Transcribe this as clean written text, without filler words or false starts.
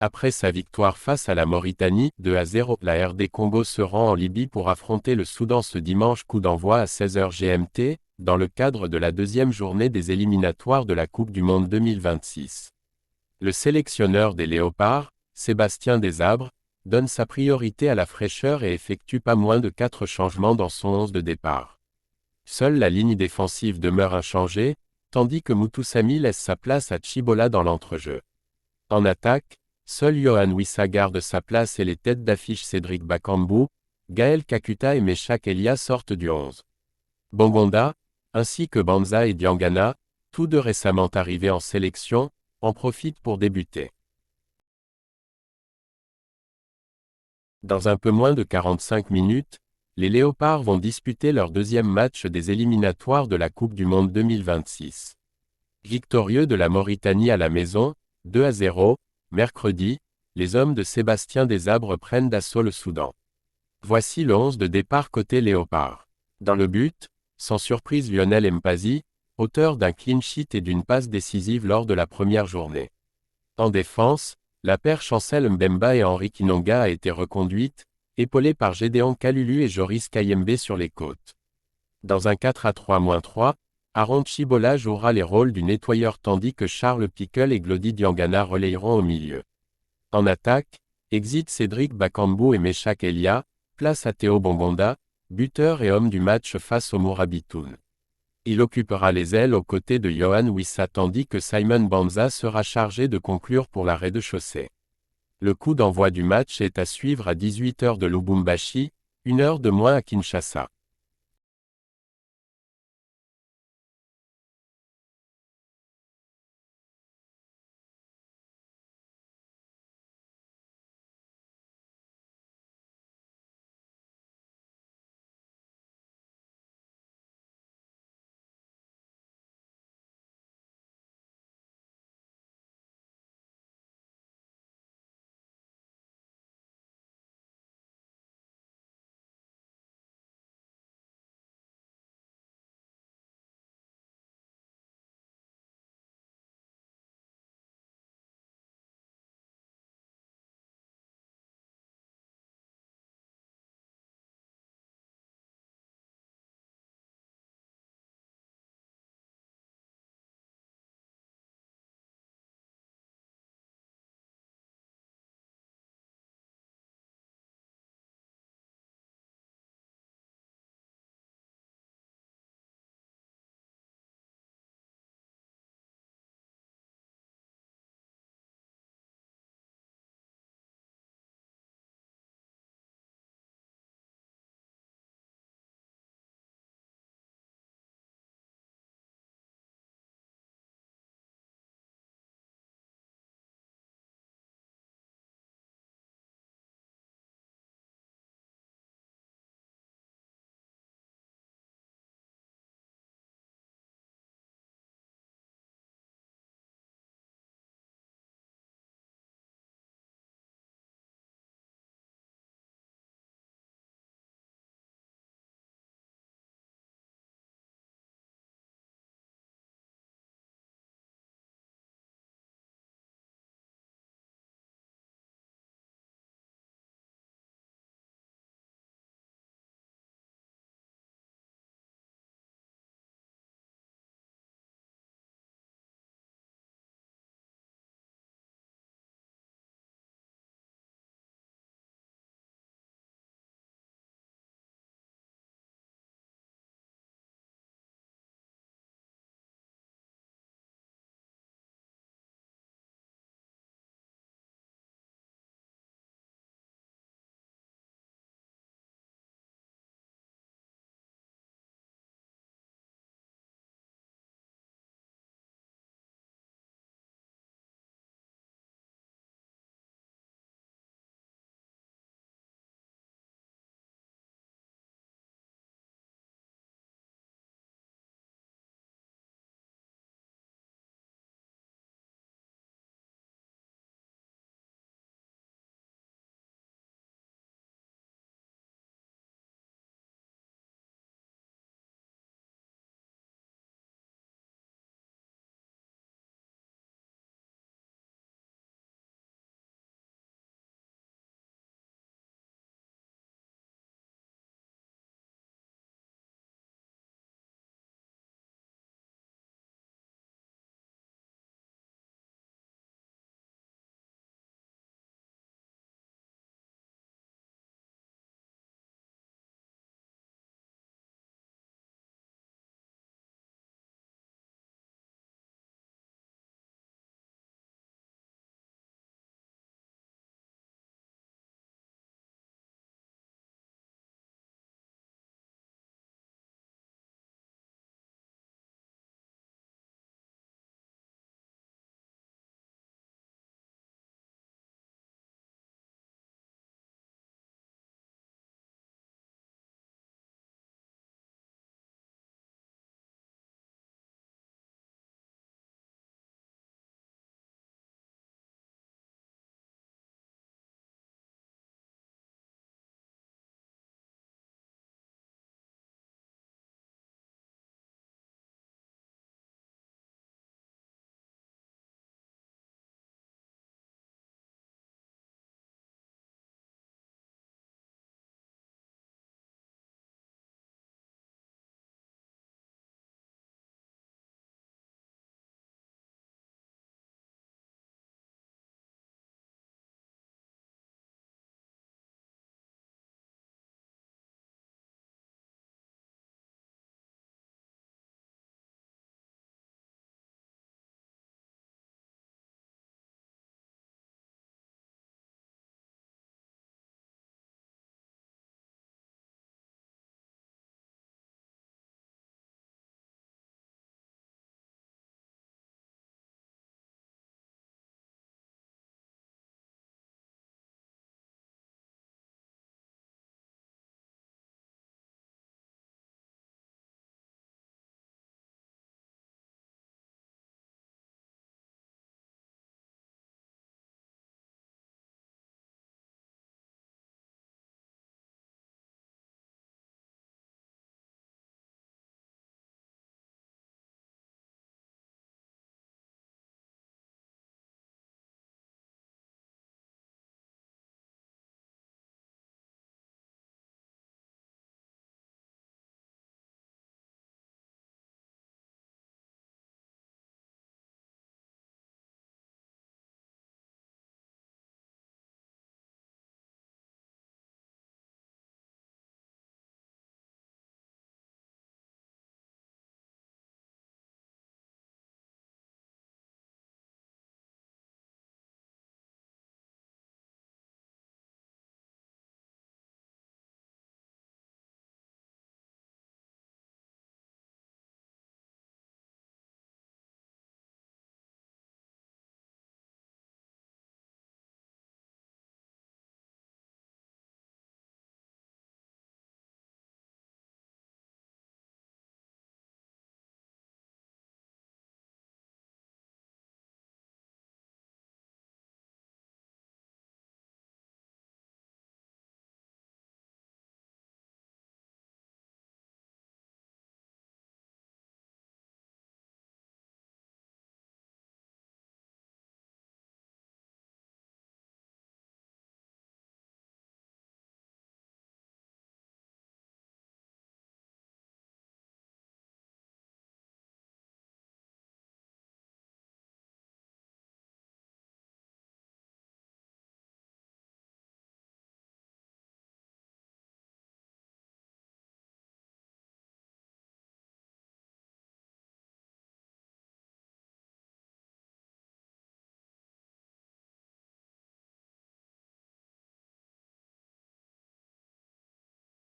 Après sa victoire face à la Mauritanie, 2-0, la RD Congo se rend en Libye pour affronter le Soudan ce dimanche, coup d'envoi à 16h GMT, dans le cadre de la deuxième journée des éliminatoires de la Coupe du Monde 2026. Le sélectionneur des Léopards, Sébastien Desabre, donne sa priorité à la fraîcheur et effectue pas moins de 4 changements dans son 11 de départ. Seule la ligne défensive demeure inchangée, tandis que Mutusami laisse sa place à Chibola dans l'entrejeu. En attaque, seul Yohan Wissa garde sa place et les têtes d'affiche Cédric Bakambu, Gaël Kakuta et Meshak Elia sortent du 11. Bongonda, ainsi que Banza et Diangana, tous deux récemment arrivés en sélection, en profitent pour débuter. Dans un peu moins de 45 minutes, les Léopards vont disputer leur deuxième match des éliminatoires de la Coupe du Monde 2026. Victorieux de la Mauritanie à la maison, 2-0, mercredi, les hommes de Sébastien Desabre prennent d'assaut le Soudan. Voici le 11 de départ côté Léopards. Dans le but, sans surprise Lionel Mpazi, auteur d'un clean sheet et d'une passe décisive lors de la première journée. En défense, la paire Chancel Mbemba et Henri Kinonga a été reconduite, épaulée par Gédéon Kalulu et Joris Kayembe sur les côtes. Dans un 4-3-3, Aaron Chibola jouera les rôles du nettoyeur tandis que Charles Pickle et Glody Diangana relayeront au milieu. En attaque, exit Cédric Bakambu et Meshak Elia, place à Théo Bongonda, buteur et homme du match face au Mourabitoun. Il occupera les ailes aux côtés de Yohan Wissa tandis que Simon Banza sera chargé de conclure pour la rez-de-chaussée. Le coup d'envoi du match est à suivre à 18h de Lubumbashi, 1 heure de moins à Kinshasa.